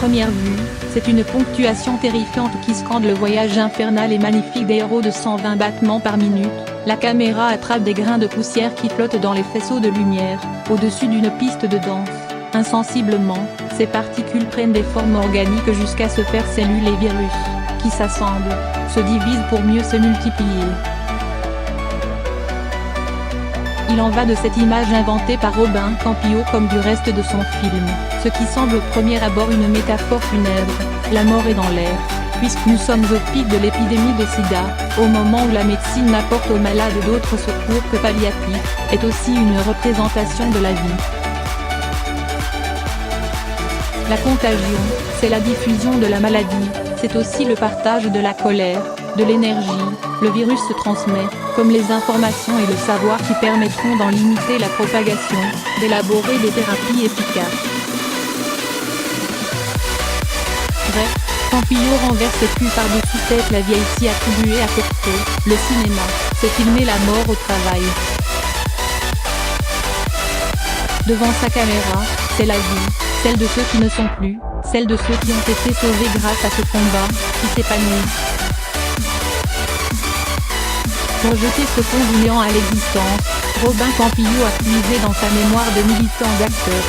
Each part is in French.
première vue, c'est une ponctuation terrifiante qui scande le voyage infernal et magnifique des héros de 120 battements par minute. La caméra attrape des grains de poussière qui flottent dans les faisceaux de lumière, au-dessus d'une piste de danse. Insensiblement, ces particules prennent des formes organiques jusqu'à se faire cellules et virus, qui s'assemblent, se divisent pour mieux se multiplier. Il en va de cette image inventée par Robin Campillo comme du reste de son film, ce qui semble au premier abord une métaphore funèbre. La mort est dans l'air, puisque nous sommes au pic de l'épidémie de sida, au moment où la médecine n'apporte aux malades d'autres secours que palliatifs, est aussi une représentation de la vie. La contagion, c'est la diffusion de la maladie, c'est aussi le partage de la colère, de l'énergie. Le virus se transmet, comme les informations et le savoir qui permettront d'en limiter la propagation, d'élaborer des thérapies efficaces. Bref, Campillo renverse cul par-dessus tête la vieille scie attribuée à Cocteau. Le cinéma, c'est filmer la mort au travail. Devant sa caméra, c'est la vie, celle de ceux qui ne sont plus, celle de ceux qui ont été sauvés grâce à ce combat, qui s'épanouit. Pour jeter ce pont du néant à l'existence, Robin Campillo a puisé dans sa mémoire de militant d'acteur.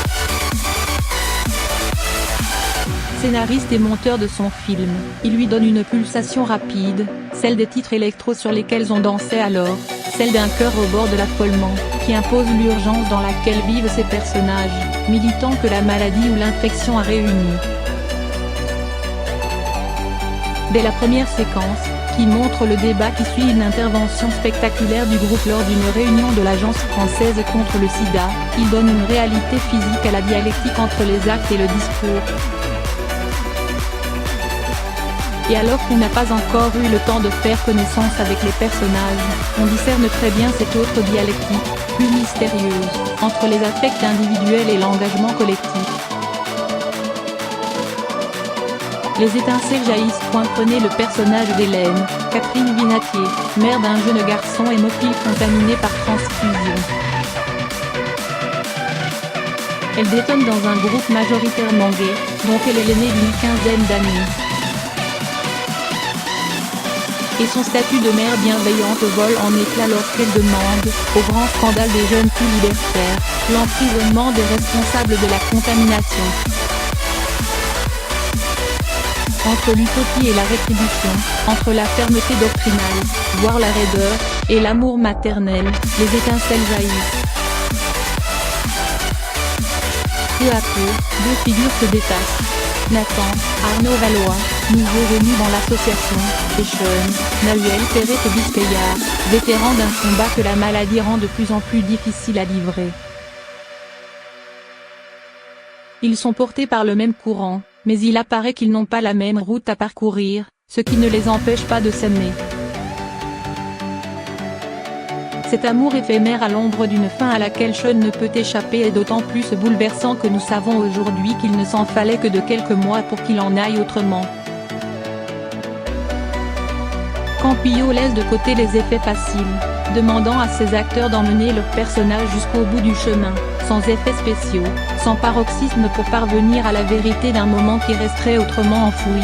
Scénariste et monteur de son film, il lui donne une pulsation rapide, celle des titres électro sur lesquels on dansait alors, celle d'un cœur au bord de l'affolement, qui impose l'urgence dans laquelle vivent ces personnages, militants que la maladie ou l'infection a réunis. Dès la première séquence, qui montre le débat qui suit une intervention spectaculaire du groupe lors d'une réunion de l'Agence française contre le sida, il donne une réalité physique à la dialectique entre les actes et le discours. Et alors qu'on n'a pas encore eu le temps de faire connaissance avec les personnages, on discerne très bien cette autre dialectique, plus mystérieuse, entre les affects individuels et l'engagement collectif. Les étincelles jaillissent. Prenez le personnage d'Hélène, Catherine Vinatier, mère d'un jeune garçon hémophile contaminé par transfusion. Elle détonne dans un groupe majoritairement gay, dont elle est l'aînée d'une quinzaine d'années. Et son statut de mère bienveillante vole en éclats lorsqu'elle demande, au grand scandale des jeunes filles libertaires, l'emprisonnement des responsables de la contamination. Entre l'utopie et la rétribution, entre la fermeté doctrinale, voire la raideur, et l'amour maternel, les étincelles jaillissent. Peu à peu, deux figures se détachent. Nathan, Arnaud Valois, nouveau venu dans l'association, et Sean, Nahuel Perret Biscayar, vétéran d'un combat que la maladie rend de plus en plus difficile à livrer. Ils sont portés par le même courant, mais il apparaît qu'ils n'ont pas la même route à parcourir, ce qui ne les empêche pas de s'aimer. Cet amour éphémère à l'ombre d'une fin à laquelle Sean ne peut échapper est d'autant plus bouleversant que nous savons aujourd'hui qu'il ne s'en fallait que de quelques mois pour qu'il en aille autrement. Campillo laisse de côté les effets faciles, demandant à ses acteurs d'emmener leur personnage jusqu'au bout du chemin, sans effets spéciaux, sans paroxysme pour parvenir à la vérité d'un moment qui resterait autrement enfoui.